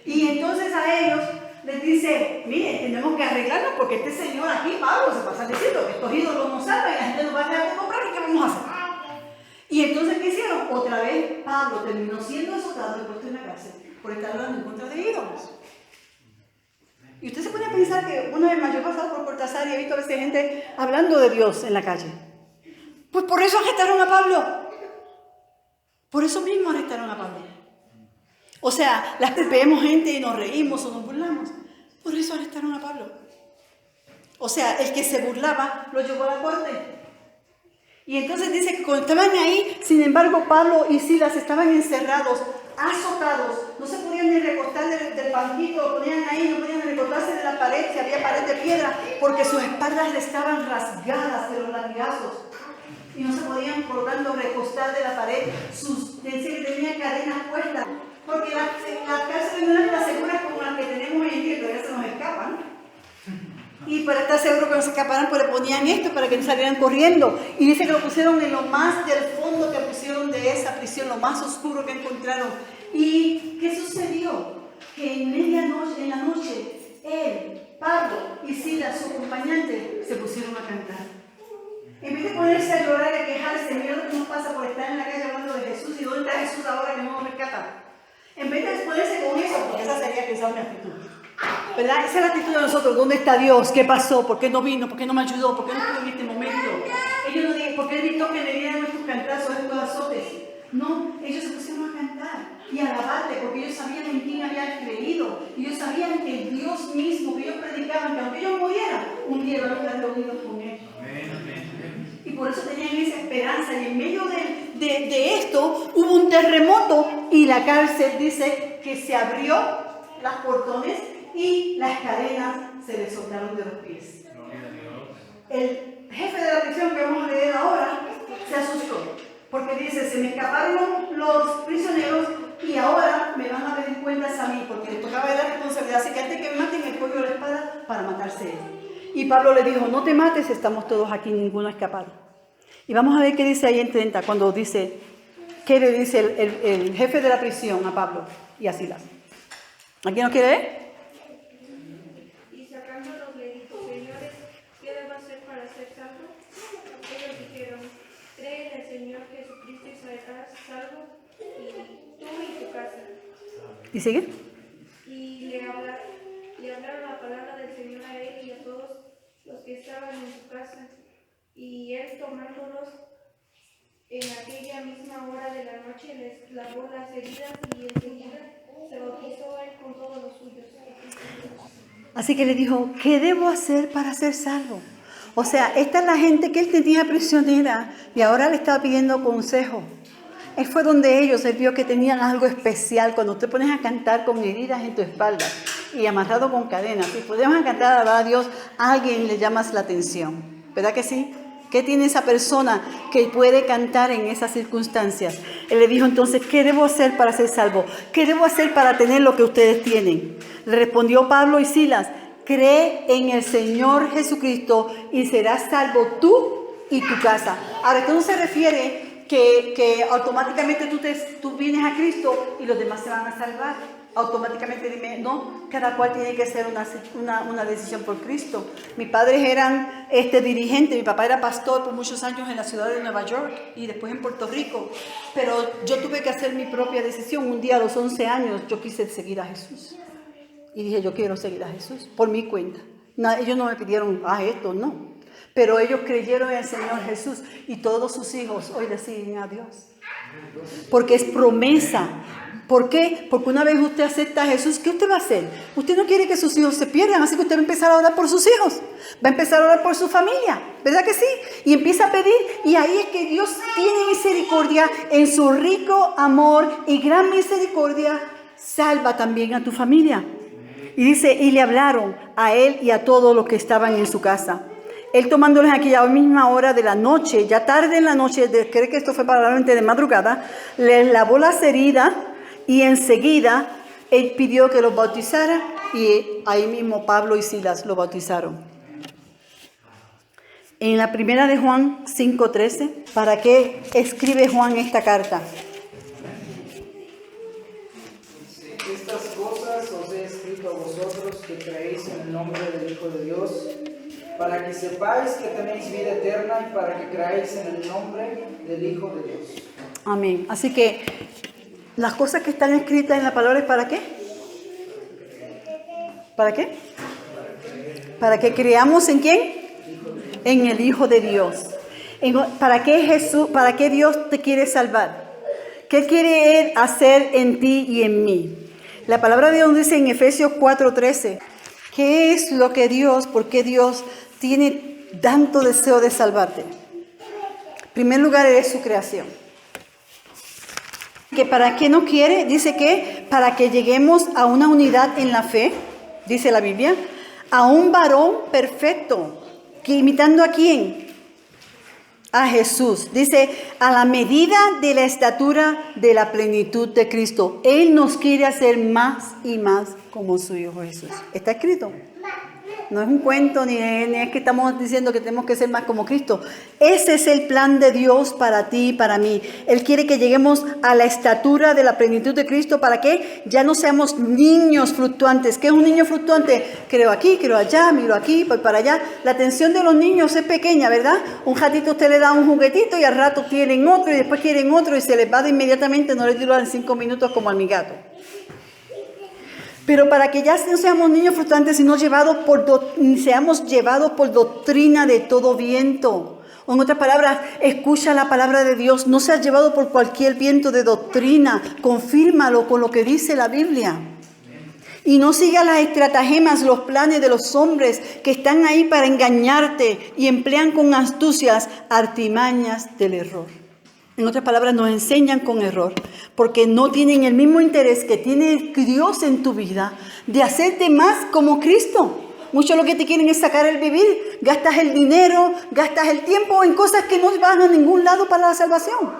y entonces a ellos les dice, miren, tenemos que arreglarnos porque este señor aquí, Pablo, se pasa diciendo que estos ídolos no salvan y la gente nos va a dejar de comprar. ¿Y qué vamos a hacer? Y entonces, ¿qué hicieron? Otra vez Pablo terminó siendo azotado y puesto en la cárcel por estar hablando en contra de ídolos. Y usted se pone a pensar que una vez más yo he pasado por Cortázar y he visto a veces gente hablando de Dios en la calle. Pues por eso arrestaron a Pablo. Por eso mismo arrestaron a Pablo. O sea, vemos gente y nos reímos o nos burlamos. Por eso arrestaron a Pablo. O sea, el que se burlaba lo llevó a la corte. Y entonces dice que cuando estaban ahí, sin embargo, Pablo y Silas estaban encerrados, azotados, no se podían ni recostar del banquito, lo ponían ahí, no podían ni recostarse de la pared, si había pared de piedra, porque sus espaldas estaban rasgadas de los latigazos. Y no se podían, por lo tanto, recostar de la pared. Decía que tenían cadenas puestas, porque las cárceles no eran las seguras como las que tenemos hoy en día, todavía se nos escapan. Y para estar seguro que no se escaparan, pues le ponían esto para que no salieran corriendo. Y dice que lo pusieron en lo más del fondo que pusieron de esa prisión, lo más oscuro que encontraron. ¿Y qué sucedió? Que en la noche, él, Pablo y Silas, su acompañante, se pusieron a cantar. En vez de ponerse a llorar y a quejarse, mira lo que nos pasa por estar en la calle hablando de Jesús y dónde está Jesús ahora que no nos rescata. En vez de ponerse con eso, porque esa sería quizás una actitud. ¿Verdad? Esa es la actitud de nosotros. ¿Dónde está Dios? ¿Qué pasó? ¿Por qué no vino? ¿Por qué no me ayudó? ¿Por qué no estuvo en este momento? Ellos no dijeron, ¿por qué evitó que le dieran estos cantazos, estos azotes? No, ellos se pusieron a cantar y a alabarle, porque ellos sabían en quién habían creído. Y ellos sabían que el Dios mismo que ellos predicaban, que aunque ellos murieran, un día iban a estar reunidos con Él. Y por eso tenían esa esperanza. Y en medio de esto hubo un terremoto y la cárcel dice que se abrió las portones y las cadenas se les soltaron de los pies. El jefe de la prisión que vamos a leer ahora se asustó porque dice, se me escaparon los prisioneros y ahora me van a pedir cuentas a mí porque les tocaba la responsabilidad, así que antes que me maten el cuello de la espada para matarse él. Y Pablo le dijo, no te mates, estamos todos aquí, ninguno ha escapado. Y vamos a ver qué dice ahí en 30 cuando dice, qué le dice el jefe de la prisión a Pablo y a Silas. ¿Aquí no quiere leer? Y sacándolos le dijo, señores, ¿qué debo hacer para ser salvo? Ellos dijeron, cree en el Señor Jesucristo y serás salvo, y tú y tu casa. ¿Y sigue? Y le hablaron la palabra del Señor a él y a todos los que estaban en su casa. Y él, tomándolos en aquella misma hora de la noche, les lavó las heridas y enseguida se bautizó él con todos los suyos. Así que le dijo, ¿qué debo hacer para ser salvo? O sea, esta es la gente que él tenía prisionera y ahora le estaba pidiendo consejo. Él fue donde ellos, él vio que tenían algo especial. Cuando te pones a cantar con heridas en tu espalda y amarrado con cadenas, si podemos cantar a alabar a Dios, a alguien le llamas la atención. ¿Verdad que sí? ¿Qué tiene esa persona que puede cantar en esas circunstancias? Él le dijo entonces, ¿qué debo hacer para ser salvo? ¿Qué debo hacer para tener lo que ustedes tienen? Le respondió Pablo y Silas, cree en el Señor Jesucristo y serás salvo tú y tu casa. Ahora, esto no se refiere que automáticamente tú vienes a Cristo y los demás se van a salvar. Automáticamente dime, no, cada cual tiene que hacer una decisión por Cristo. Mis padres eran dirigentes, mi papá era pastor por muchos años en la ciudad de Nueva York y después en Puerto Rico, pero yo tuve que hacer mi propia decisión. Un día a los 11 años yo quise seguir a Jesús y dije, yo quiero seguir a Jesús por mi cuenta. Ellos no me pidieron, esto, no, pero ellos creyeron en el Señor Jesús y todos sus hijos hoy le siguen a Dios, porque es promesa. ¿Por qué? Porque una vez usted acepta a Jesús, ¿qué usted va a hacer? Usted no quiere que sus hijos se pierdan, así que usted va a empezar a orar por sus hijos, va a empezar a orar por su familia, ¿verdad que sí? Y empieza a pedir, y ahí es que Dios tiene misericordia en su rico amor y gran misericordia, salva también a tu familia. Y dice, y le hablaron a él y a todos los que estaban en su casa. Él tomándoles aquella misma hora de la noche, ya tarde en la noche, cree que esto fue probablemente de madrugada, les lavó las heridas. Y enseguida él pidió que los bautizara y ahí mismo Pablo y Silas lo bautizaron. En la primera de Juan 5:13, ¿para qué escribe Juan esta carta? Estas cosas os he escrito a vosotros que creéis en el nombre del Hijo de Dios, para que sepáis que tenéis vida eterna y para que creáis en el nombre del Hijo de Dios. Amén. Así que las cosas que están escritas en la palabra es ¿para qué? ¿Para qué? Para que creamos ¿en quién? En el Hijo de Dios. ¿Para qué Dios te quiere salvar? ¿Qué quiere Él hacer en ti y en mí? La palabra de Dios dice en Efesios 4:13, ¿qué es lo que por qué Dios tiene tanto deseo de salvarte? En primer lugar, Él es su creación. ¿Que para qué no quiere? Dice que para que lleguemos a una unidad en la fe, dice la Biblia, a un varón perfecto. ¿Que imitando a quién? A Jesús. Dice, a la medida de la estatura de la plenitud de Cristo. Él nos quiere hacer más y más como su Hijo Jesús. Está escrito. No es un cuento, ni es que estamos diciendo que tenemos que ser más como Cristo. Ese es el plan de Dios para ti y para mí. Él quiere que lleguemos a la estatura de la plenitud de Cristo. ¿Para qué? Ya no seamos niños fluctuantes. ¿Qué es un niño fluctuante? Creo aquí, creo allá, miro aquí, voy para allá. La atención de los niños es pequeña, ¿verdad? Un ratito usted le da un juguetito y al rato quieren otro y después quieren otro y se les va de inmediatamente, no les duran 5 minutos como a mi gato. Pero para que ya no seamos niños fluctuantes, sino seamos llevados por doctrina de todo viento. O en otras palabras, escucha la palabra de Dios. No seas llevado por cualquier viento de doctrina. Confírmalo con lo que dice la Biblia. Y no sigas las estratagemas, los planes de los hombres que están ahí para engañarte y emplean con astucias artimañas del error. En otras palabras, nos enseñan con error, porque no tienen el mismo interés que tiene Dios en tu vida de hacerte más como Cristo. Muchos lo que te quieren es sacar el vivir. Gastas el dinero, gastas el tiempo en cosas que no van a ningún lado para la salvación.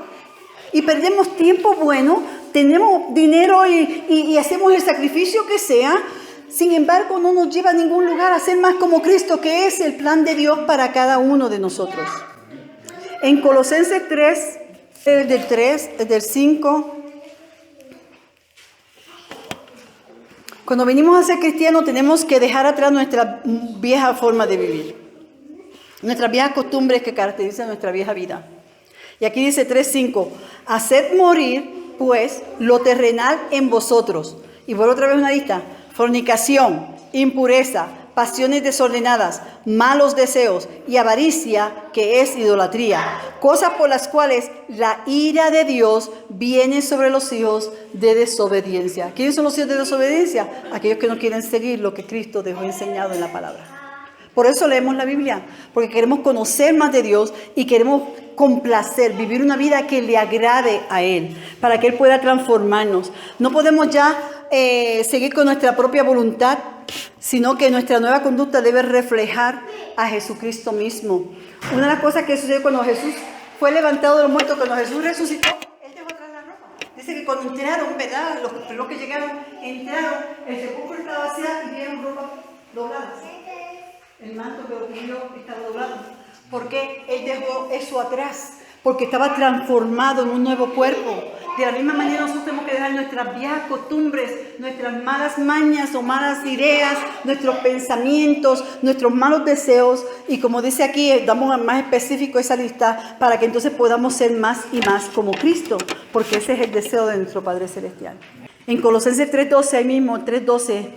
Y perdemos tiempo bueno, tenemos dinero y hacemos el sacrificio que sea. Sin embargo, no nos lleva a ningún lugar a ser más como Cristo, que es el plan de Dios para cada uno de nosotros. En Colosenses 3, del 5. Cuando venimos a ser cristianos tenemos que dejar atrás nuestra vieja forma de vivir. Nuestras viejas costumbres que caracterizan nuestra vieja vida. Y aquí dice 3:5. Haced morir, pues, lo terrenal en vosotros. Y por otra vez una lista. Fornicación, impureza, pasiones desordenadas, malos deseos y avaricia, que es idolatría, cosas por las cuales la ira de Dios viene sobre los hijos de desobediencia. ¿Quiénes son los hijos de desobediencia? Aquellos que no quieren seguir lo que Cristo dejó enseñado en la palabra. Por eso leemos la Biblia, porque queremos conocer más de Dios y queremos complacer, vivir una vida que le agrade a Él, para que Él pueda transformarnos. No podemos ya seguir con nuestra propia voluntad, sino que nuestra nueva conducta debe reflejar a Jesucristo mismo. Una de las cosas que sucedió cuando Jesús fue levantado de los muertos, cuando Jesús resucitó, Él dejó atrás la ropa. Dice que cuando entraron, ¿verdad? Los que llegaron, entraron, el sepulcro estaba vacío y vieron ropa doblada. El manto que lo cubrió estaba doblado. ¿Por qué Él dejó eso atrás? Porque estaba transformado en un nuevo cuerpo. De la misma manera nosotros tenemos que dejar nuestras viejas costumbres, nuestras malas mañas o malas ideas, nuestros pensamientos, nuestros malos deseos. Y como dice aquí, damos más específico esa lista para que entonces podamos ser más y más como Cristo. Porque ese es el deseo de nuestro Padre Celestial. En Colosenses 3:12, ahí mismo, 3:12,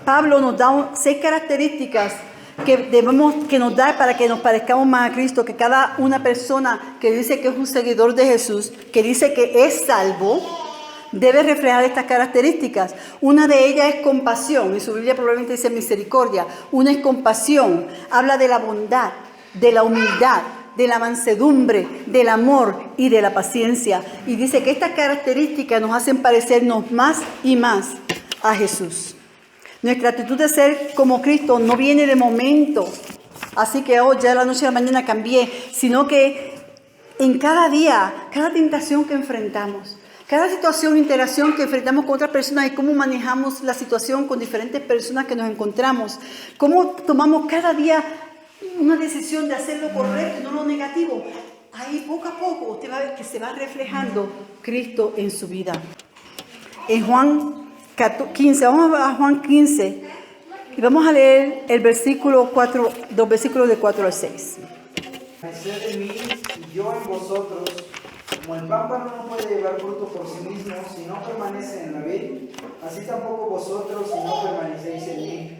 Pablo nos da 6 características que nos da para que nos parezcamos más a Cristo, que cada una persona que dice que es un seguidor de Jesús, que dice que es salvo, debe reflejar estas características. Una de ellas es compasión, en su Biblia probablemente dice misericordia. Una es compasión, habla de la bondad, de la humildad, de la mansedumbre, del amor y de la paciencia. Y dice que estas características nos hacen parecernos más y más a Jesús. Nuestra actitud de ser como Cristo no viene de momento, así que ya de la noche a la mañana cambié, sino que en cada día, cada tentación que enfrentamos, cada situación, interacción que enfrentamos con otras personas y cómo manejamos la situación con diferentes personas que nos encontramos, cómo tomamos cada día una decisión de hacer lo correcto y no lo negativo. Ahí poco a poco usted va a ver que se va reflejando Cristo en su vida. En Juan 15, vamos a Juan 15 y vamos a leer el versículo 4, los versículos de 4 al 6. Permaneced en mí y yo en vosotros, como el pámpano no puede llevar fruto por sí mismo si no permanece en la vid, así tampoco vosotros si no permanecéis en mí.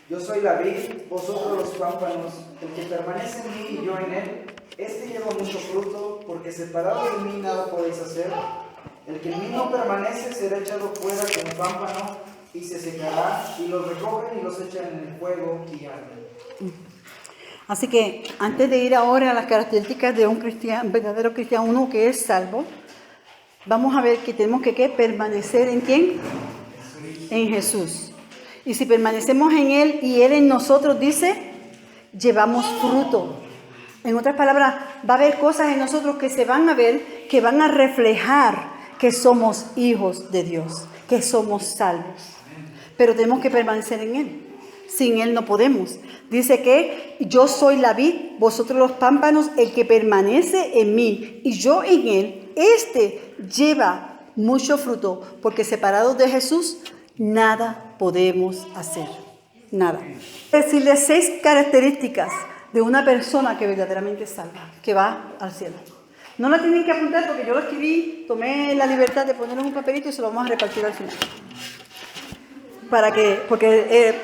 Yo soy la vid, vosotros los pámpanos. El que permanece en mí y yo en él, este lleva mucho fruto, porque separado de mí nada podéis hacer. El que en mí no permanece será echado fuera como pámpano y se secará, y los recogen y los echan en el fuego y arden. Así que antes de ir ahora a las características de un cristiano, verdadero cristiano, uno que es salvo, vamos a ver que tenemos que ¿qué? Permanecer ¿en quién? En Jesús. Y si permanecemos en Él y Él en nosotros, dice, llevamos fruto. En otras palabras, va a haber cosas en nosotros que se van a ver, que van a reflejar que somos hijos de Dios, que somos salvos. Pero tenemos que permanecer en Él. Sin Él no podemos. Dice que yo soy la vid, vosotros los pámpanos, el que permanece en mí y yo en Él, este lleva mucho fruto, porque separados de Jesús, nada podemos hacer. Nada. Decirles 6 características de una persona que verdaderamente es salva, que va al cielo. No la tienen que apuntar porque yo lo escribí, tomé la libertad de ponerlo en un papelito y se lo vamos a repartir al final. Porque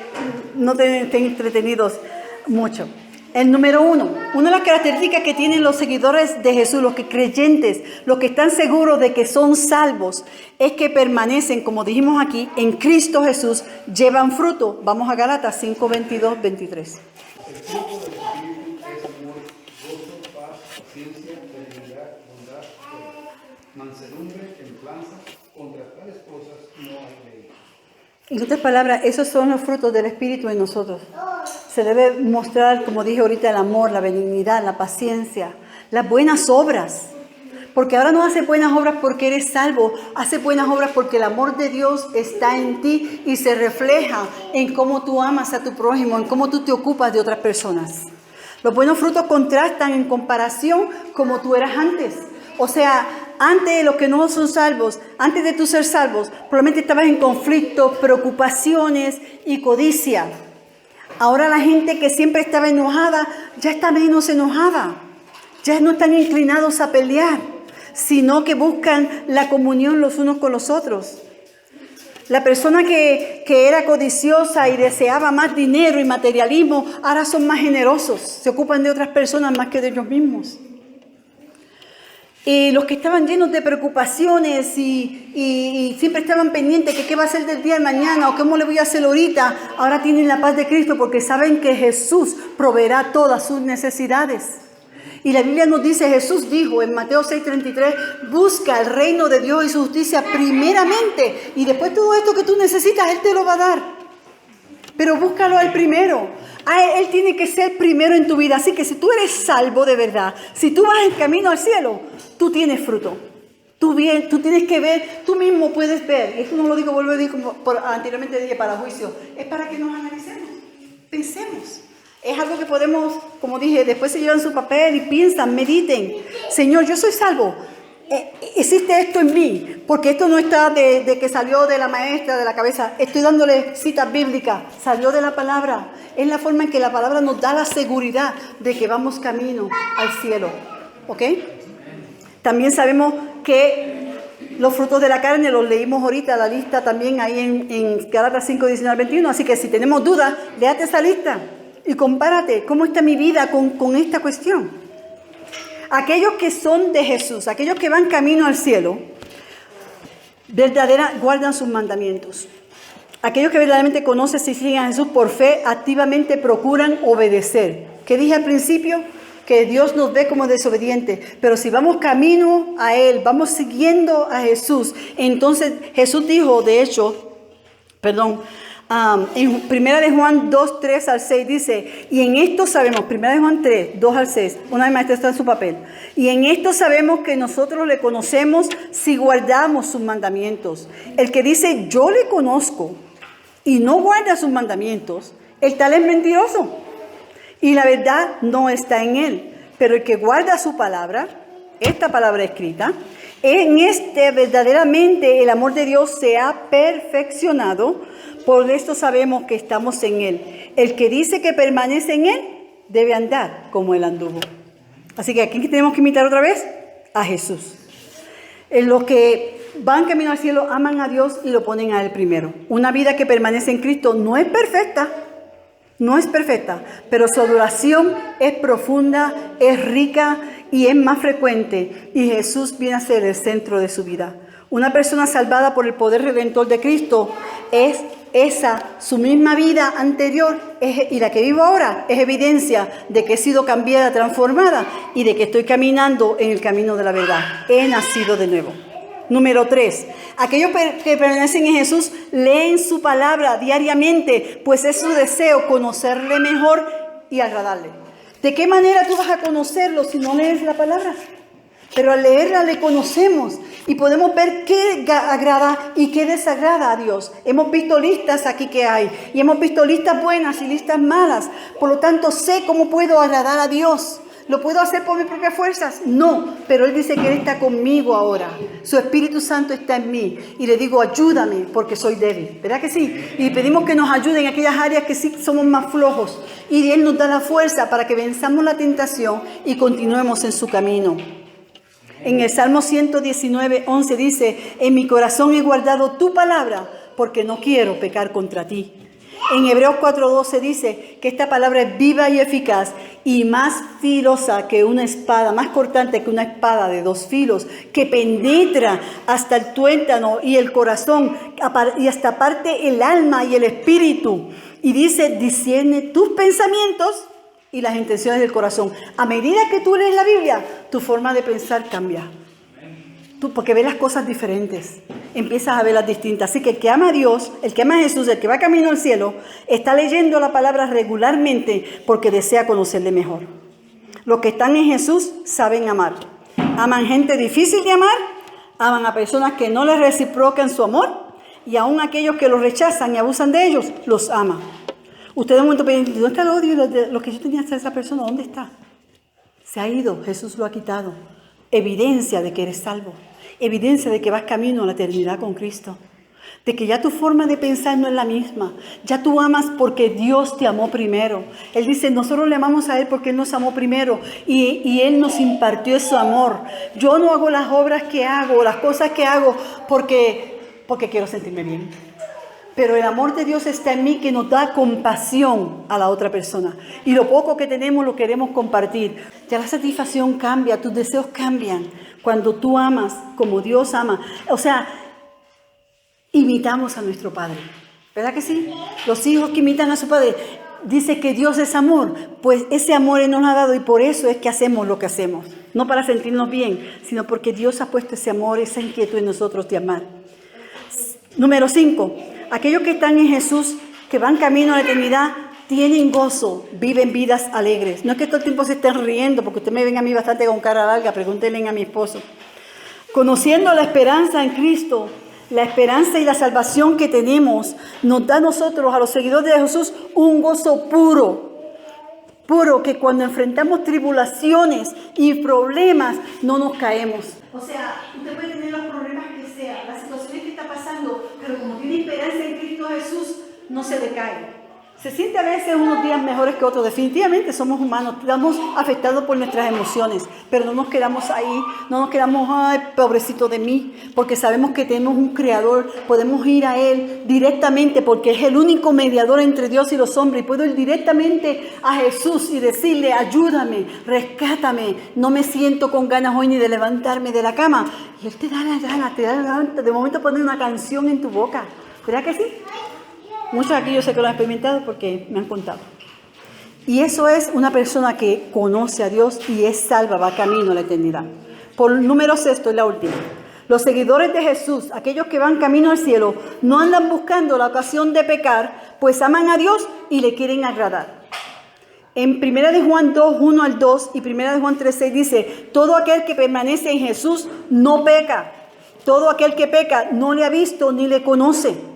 no estén entretenidos mucho. El número 1, una de las características que tienen los seguidores de Jesús, los que creyentes, los que están seguros de que son salvos, es que permanecen, como dijimos aquí, en Cristo Jesús, llevan fruto. Vamos a Gálatas 5, 22, 23. El fruto del Espíritu es amor, gozo, paz, paciencia, benignidad, bondad, fe, mansedumbre, templanza. Contra tales cosas no hay ley. En otras palabras, esos son los frutos del Espíritu en nosotros. Se debe mostrar, como dije ahorita, el amor, la benignidad, la paciencia, las buenas obras. Porque ahora no hace buenas obras porque eres salvo, hace buenas obras porque el amor de Dios está en ti y se refleja en cómo tú amas a tu prójimo, en cómo tú te ocupas de otras personas. Los buenos frutos contrastan en comparación como tú eras antes. O sea, antes de los que no son salvos, antes de tú ser salvos, probablemente estabas en conflictos, preocupaciones y codicia. Ahora la gente que siempre estaba enojada, ya está menos enojada. Ya no están inclinados a pelear, sino que buscan la comunión los unos con los otros. La persona que era codiciosa y deseaba más dinero y materialismo, ahora son más generosos, se ocupan de otras personas más que de ellos mismos. Y los que estaban llenos de preocupaciones y siempre estaban pendientes que qué va a ser del día de mañana o cómo le voy a hacer ahorita, ahora tienen la paz de Cristo porque saben que Jesús proveerá todas sus necesidades. Y la Biblia nos dice, Jesús dijo en Mateo 6:33, busca el reino de Dios y su justicia primeramente y después todo esto que tú necesitas, Él te lo va a dar. Pero búscalo al primero. Él tiene que ser primero en tu vida. Así que si tú eres salvo de verdad, si tú vas en camino al cielo, tú tienes fruto. Tú tienes que ver, tú mismo puedes ver. Esto no lo digo, vuelvo a decir como anteriormente dije para juicio. Es para que nos analicemos, pensemos. Es algo que podemos, como dije, después se llevan su papel y piensan, mediten. Señor, yo soy salvo. Existe esto en mí, porque esto no está de que salió de la maestra, de la cabeza. Estoy dándole citas bíblicas, salió de la palabra. Es la forma en que la palabra nos da la seguridad de que vamos camino al cielo. ¿Ok? También sabemos que los frutos de la carne los leímos ahorita, la lista también ahí en Gálatas 5, 19, 21. Así que si tenemos dudas, léate esa lista y compárate cómo está mi vida con esta cuestión. Aquellos que son de Jesús, aquellos que van camino al cielo, guardan sus mandamientos. Aquellos que verdaderamente conocen y siguen a Jesús por fe, activamente procuran obedecer. ¿Qué dije al principio? Que Dios nos ve como desobedientes. Pero si vamos camino a Él, vamos siguiendo a Jesús, entonces Jesús dijo, de hecho, en 1 de Juan 2, 3 al 6 dice, y en esto sabemos, 1 de Juan 3, 2 al 6, una vez más está en su papel, y en esto sabemos que nosotros le conocemos si guardamos sus mandamientos. El que dice, yo le conozco, y no guarda sus mandamientos, el tal es mentiroso, y la verdad no está en él. Pero el que guarda su palabra, esta palabra escrita, en este verdaderamente el amor de Dios se ha perfeccionado. Por esto sabemos que estamos en Él. El que dice que permanece en Él debe andar como Él anduvo. Así que aquí tenemos que imitar otra vez a Jesús. Los que van camino al cielo aman a Dios y lo ponen a Él primero. Una vida que permanece en Cristo no es perfecta, pero su adoración es profunda, es rica y es más frecuente. Y Jesús viene a ser el centro de su vida. Una persona salvada por el poder redentor de Cristo es su misma vida anterior y la que vivo ahora es evidencia de que he sido cambiada, transformada y de que estoy caminando en el camino de la verdad. He nacido de nuevo. Número 3. Aquellos que permanecen en Jesús leen su palabra diariamente, pues es su deseo conocerle mejor y agradarle. ¿De qué manera tú vas a conocerlo si no lees la palabra? Pero al leerla le conocemos y podemos ver qué agrada y qué desagrada a Dios. Hemos visto listas aquí que hay y hemos visto listas buenas y listas malas. Por lo tanto, sé cómo puedo agradar a Dios. ¿Lo puedo hacer por mis propias fuerzas? No, pero Él dice que Él está conmigo ahora. Su Espíritu Santo está en mí y le digo, ayúdame porque soy débil. ¿Verdad que sí? Y pedimos que nos ayude en aquellas áreas que sí somos más flojos. Y Él nos da la fuerza para que venzamos la tentación y continuemos en su camino. En el Salmo 119:11 dice, en mi corazón he guardado tu palabra porque no quiero pecar contra ti. En Hebreos 4:12 dice que esta palabra es viva y eficaz y más filosa que una espada, más cortante que una espada de 2 filos, que penetra hasta el tuétano y el corazón y hasta parte el alma y el espíritu. Y dice, discierne tus pensamientos y las intenciones del corazón. A medida que tú lees la Biblia, tu forma de pensar cambia. Tú, porque ves las cosas diferentes, empiezas a verlas distintas. Así que el que ama a Dios, el que ama a Jesús, el que va camino al cielo, está leyendo la palabra regularmente porque desea conocerle mejor. Los que están en Jesús saben amar. Aman gente difícil de amar, aman a personas que no les reciprocan su amor y aún aquellos que los rechazan y abusan de ellos, los ama. Ustedes un momento piensan, ¿dónde está el odio? Lo que yo tenía hacia esa persona, ¿dónde está? Se ha ido, Jesús lo ha quitado. Evidencia de que eres salvo. Evidencia de que vas camino a la eternidad con Cristo. De que ya tu forma de pensar no es la misma. Ya tú amas porque Dios te amó primero. Él dice, nosotros le amamos a Él porque Él nos amó primero. Y Él nos impartió su amor. Yo no hago las obras que hago, las cosas que hago porque quiero sentirme bien. Pero el amor de Dios está en mí que nos da compasión a la otra persona. Y lo poco que tenemos lo queremos compartir. Ya la satisfacción cambia, tus deseos cambian. Cuando tú amas como Dios ama. O sea, imitamos a nuestro Padre. ¿Verdad que sí? Los hijos que imitan a su Padre. Dice que Dios es amor. Pues ese amor Él nos lo ha dado y por eso es que hacemos lo que hacemos. No para sentirnos bien, sino porque Dios ha puesto ese amor, esa inquietud en nosotros de amar. Número 5. Aquellos que están en Jesús, que van camino a la eternidad, tienen gozo, viven vidas alegres. No es que todo el tiempo se estén riendo, porque usted me ven a mí bastante con cara larga, pregúntenle a mi esposo. Conociendo la esperanza en Cristo, la esperanza y la salvación que tenemos, nos da a nosotros, a los seguidores de Jesús, un gozo puro, que cuando enfrentamos tribulaciones y problemas, no nos caemos. O sea, usted puede tener los problemas que sea, las situaciones que está pasando, pero como tiene esperanza en Cristo Jesús, no se decae. Se siente a veces unos días mejores que otros. Definitivamente somos humanos, estamos afectados por nuestras emociones, pero no nos quedamos ahí, no nos quedamos, ay, pobrecito de mí, porque sabemos que tenemos un Creador, podemos ir a Él directamente, porque es el único mediador entre Dios y los hombres, y puedo ir directamente a Jesús y decirle, ayúdame, rescátame, no me siento con ganas hoy ni de levantarme de la cama, y Él te da la gana, de momento poner una canción en tu boca, ¿verdad que sí? Muchos aquí yo sé que lo han experimentado porque me han contado. Y eso es una persona que conoce a Dios y es salva, va camino a la eternidad. Por número 6, y la última. Los seguidores de Jesús, aquellos que van camino al cielo, no andan buscando la ocasión de pecar, pues aman a Dios y le quieren agradar. En 1 de Juan 2, 1 al 2 y 1 de Juan 3, 6 dice, todo aquel que permanece en Jesús no peca. Todo aquel que peca no le ha visto ni le conoce.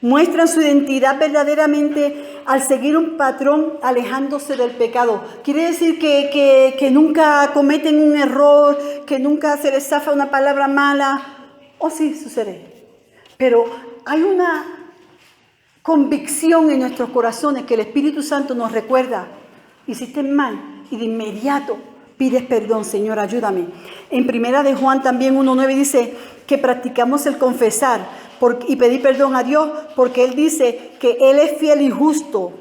Muestran su identidad verdaderamente al seguir un patrón alejándose del pecado. Quiere decir que nunca cometen un error, que nunca se les zafa una palabra mala. O sí, sucede. Pero hay una convicción en nuestros corazones que el Espíritu Santo nos recuerda. Hiciste mal y de inmediato pides perdón, Señor, ayúdame. En 1 de Juan también 1:9 dice que practicamos el confesar y pedir perdón a Dios, porque Él dice que Él es fiel y justo.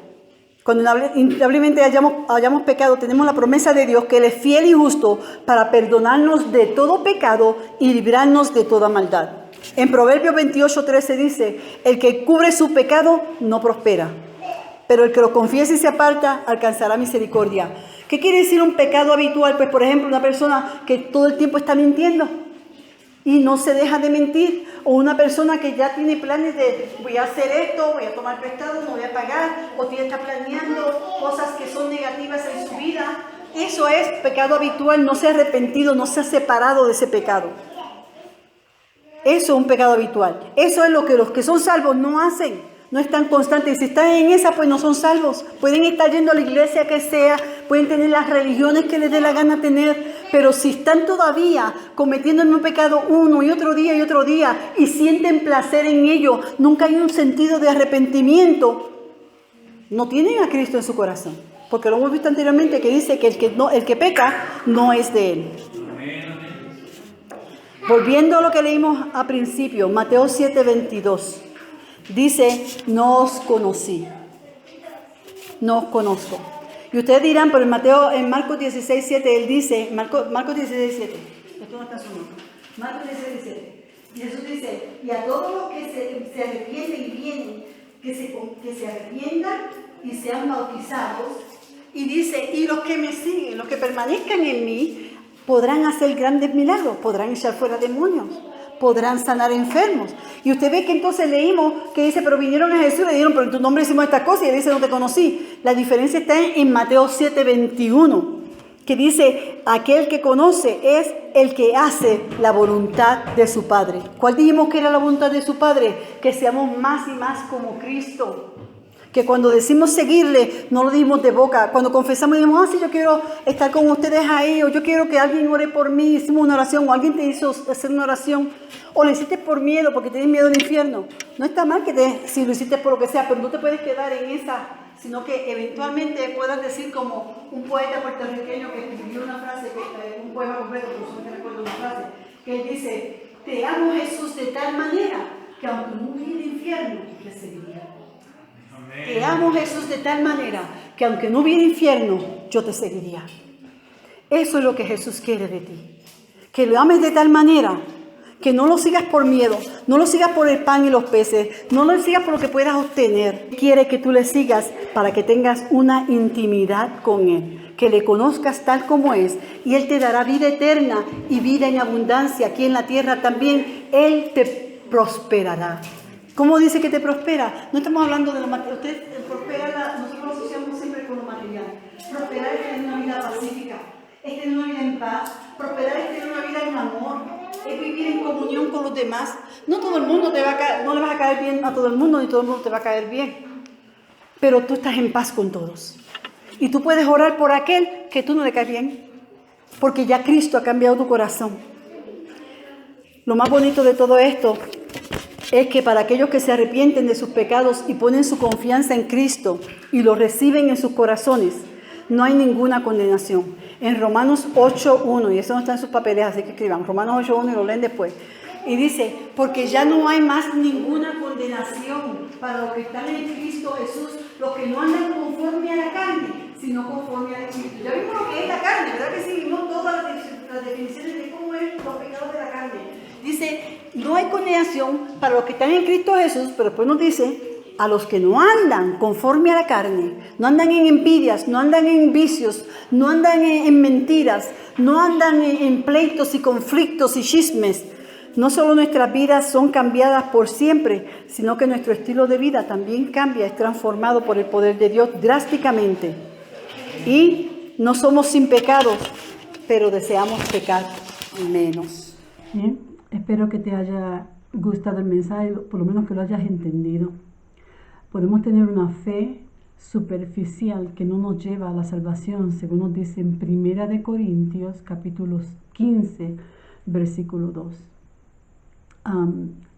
Cuando indudablemente hayamos pecado, tenemos la promesa de Dios que Él es fiel y justo para perdonarnos de todo pecado y librarnos de toda maldad. En Proverbios 28:13 dice, el que cubre su pecado no prospera, pero el que lo confiesa y se aparta alcanzará misericordia. ¿Qué quiere decir un pecado habitual? Pues, por ejemplo, una persona que todo el tiempo está mintiendo y no se deja de mentir, o una persona que ya tiene planes de voy a hacer esto, voy a tomar prestado, no voy a pagar, o está planeando cosas que son negativas en su vida. Eso es pecado habitual, no se ha arrepentido, no se ha separado de ese pecado. Eso es un pecado habitual. Eso es lo que los que son salvos no hacen. No están constantes. Si están en esa, pues no son salvos. Pueden estar yendo a la iglesia que sea, pueden tener las religiones que les dé la gana tener, pero si están todavía cometiendo un pecado uno y otro día y sienten placer en ello, nunca hay un sentido de arrepentimiento, no tienen a Cristo en su corazón. Porque lo hemos visto anteriormente que dice que el que peca no es de Él. Volviendo a lo que leímos al principio, Mateo 7:22. Dice, no os conocí, no os conozco. Y ustedes dirán, pero en Marcos 16:7, él dice, Marcos 16:7, esto no está sonando, Marcos 16:7, y Jesús dice, y a todos los que se arrepienten y vienen, que se arrepientan y sean bautizados, y dice, y los que me siguen, los que permanezcan en mí, podrán hacer grandes milagros, podrán echar fuera demonios, podrán sanar enfermos. Y usted ve que entonces leímos que dice, pero vinieron a Jesús y le dijeron, pero en tu nombre hicimos estas cosas, y él dice, no te conocí. La diferencia está en Mateo 7:21, que dice, aquel que conoce es el que hace la voluntad de su Padre. ¿Cuál dijimos que era la voluntad de su Padre? Que seamos más y más como Cristo. Que cuando decimos seguirle, no lo dimos de boca. Cuando confesamos y decimos, sí, yo quiero estar con ustedes ahí, o yo quiero que alguien ore por mí, hicimos una oración, o alguien te hizo hacer una oración, o lo hiciste por miedo, porque tienes miedo al infierno. No está mal si lo hiciste por lo que sea, pero no te puedes quedar en esa, sino que eventualmente puedas decir como un poeta puertorriqueño que escribió una frase, un poema completo, pero solo me recuerdo una frase, que él dice, te amo Jesús de tal manera que aunque no hubiera infierno, te seguiría. Te amo Jesús de tal manera que aunque no hubiera infierno, yo te seguiría. Eso es lo que Jesús quiere de ti. Que lo ames de tal manera que no lo sigas por miedo, no lo sigas por el pan y los peces, no lo sigas por lo que puedas obtener. Quiere que tú le sigas para que tengas una intimidad con Él, que le conozcas tal como es, y Él te dará vida eterna y vida en abundancia aquí en la tierra también. Él te prosperará. ¿Cómo dice que te prospera? No estamos hablando de lo material. Usted prospera, nosotros lo asociamos siempre con lo material. Prosperar es tener una vida pacífica, es tener una vida en paz. Prosperar es tener una vida en amor, es vivir en comunión con los demás. No todo el mundo no le vas a caer bien a todo el mundo, ni todo el mundo te va a caer bien. Pero tú estás en paz con todos. Y tú puedes orar por aquel que tú no le caes bien, porque ya Cristo ha cambiado tu corazón. Lo más bonito de todo esto es que para aquellos que se arrepienten de sus pecados y ponen su confianza en Cristo y lo reciben en sus corazones, no hay ninguna condenación. En Romanos 8:1, y eso no está en sus papeles, así que escriban Romanos 8:1 y lo leen después. Y dice, porque ya no hay más ninguna condenación para los que están en Cristo Jesús, los que no andan conforme a la carne, sino conforme al Espíritu. Ya vimos lo que es la carne, ¿verdad que sí? Vimos todas las definiciones de cómo es los pecados de la carne. Dice, no hay condenación para los que están en Cristo Jesús, pero después nos dice, a los que no andan conforme a la carne, no andan en envidias, no andan en vicios, no andan en mentiras, no andan en pleitos y conflictos y chismes. No solo nuestras vidas son cambiadas por siempre, sino que nuestro estilo de vida también cambia, es transformado por el poder de Dios drásticamente. Y no somos sin pecados, pero deseamos pecar menos. Bien, espero que te haya gustado el mensaje, por lo menos que lo hayas entendido. Podemos tener una fe superficial que no nos lleva a la salvación, según nos dice en 1 Corintios, capítulo 15, versículo 2.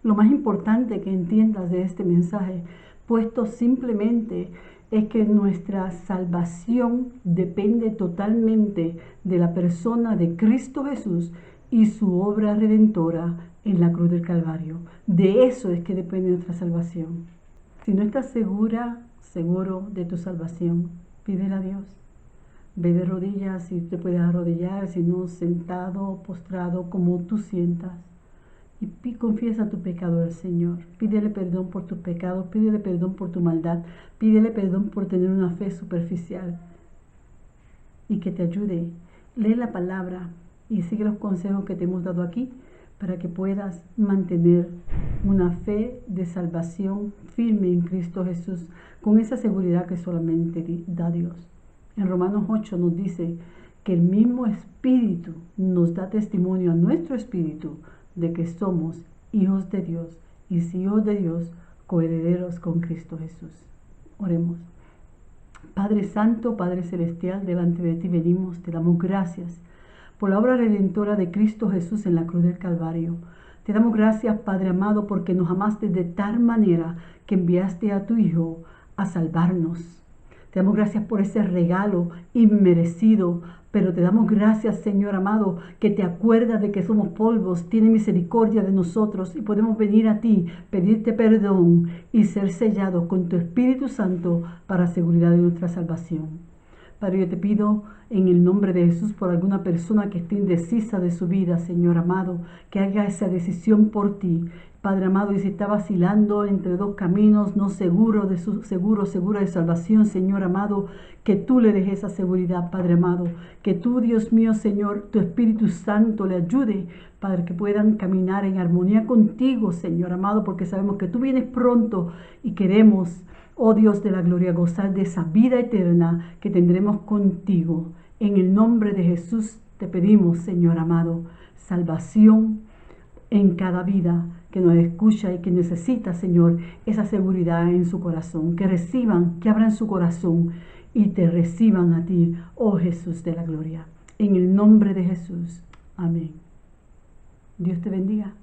Lo más importante que entiendas de este mensaje, puesto simplemente, es que nuestra salvación depende totalmente de la persona de Cristo Jesús y su obra redentora en la cruz del Calvario. De eso es que depende nuestra salvación. Si no estás seguro de tu salvación, pídele a Dios. Ve de rodillas, si te puedes arrodillar, si no sentado, postrado, como tú sientas. y confiesa tu pecado al Señor. Pídele perdón por tus pecados, pídele perdón por tu maldad, pídele perdón por tener una fe superficial y que te ayude. Lee la palabra y sigue los consejos que te hemos dado aquí para que puedas mantener una fe de salvación firme en Cristo Jesús, con esa seguridad que solamente da Dios. En Romanos 8 nos dice que el mismo Espíritu nos da testimonio a nuestro espíritu de que somos hijos de Dios, y si hijos de Dios, coherederos con Cristo Jesús. Oremos. Padre Santo, Padre Celestial, delante de ti venimos, te damos gracias por la obra redentora de Cristo Jesús en la cruz del Calvario. Te damos gracias, Padre amado, porque nos amaste de tal manera que enviaste a tu Hijo a salvarnos. Te damos gracias por ese regalo inmerecido, pero te damos gracias, Señor amado, que te acuerdas de que somos polvos, tienes misericordia de nosotros y podemos venir a ti, pedirte perdón y ser sellados con tu Espíritu Santo para seguridad de nuestra salvación. Padre, yo te pido en el nombre de Jesús por alguna persona que esté indecisa de su vida, Señor amado, que haga esa decisión por ti. Padre amado, y si está vacilando entre dos caminos, no segura de salvación, Señor amado, que tú le dejes esa seguridad, Padre amado, que tú, Dios mío, Señor, tu Espíritu Santo le ayude, Padre, que puedan caminar en armonía contigo, Señor amado, porque sabemos que tú vienes pronto y queremos, oh Dios de la gloria, gozar de esa vida eterna que tendremos contigo. En el nombre de Jesús te pedimos, Señor amado, salvación en cada vida que nos escucha y que necesita, Señor, esa seguridad en su corazón, que reciban, que abran su corazón y te reciban a ti, oh Jesús de la gloria. En el nombre de Jesús. Amén. Dios te bendiga.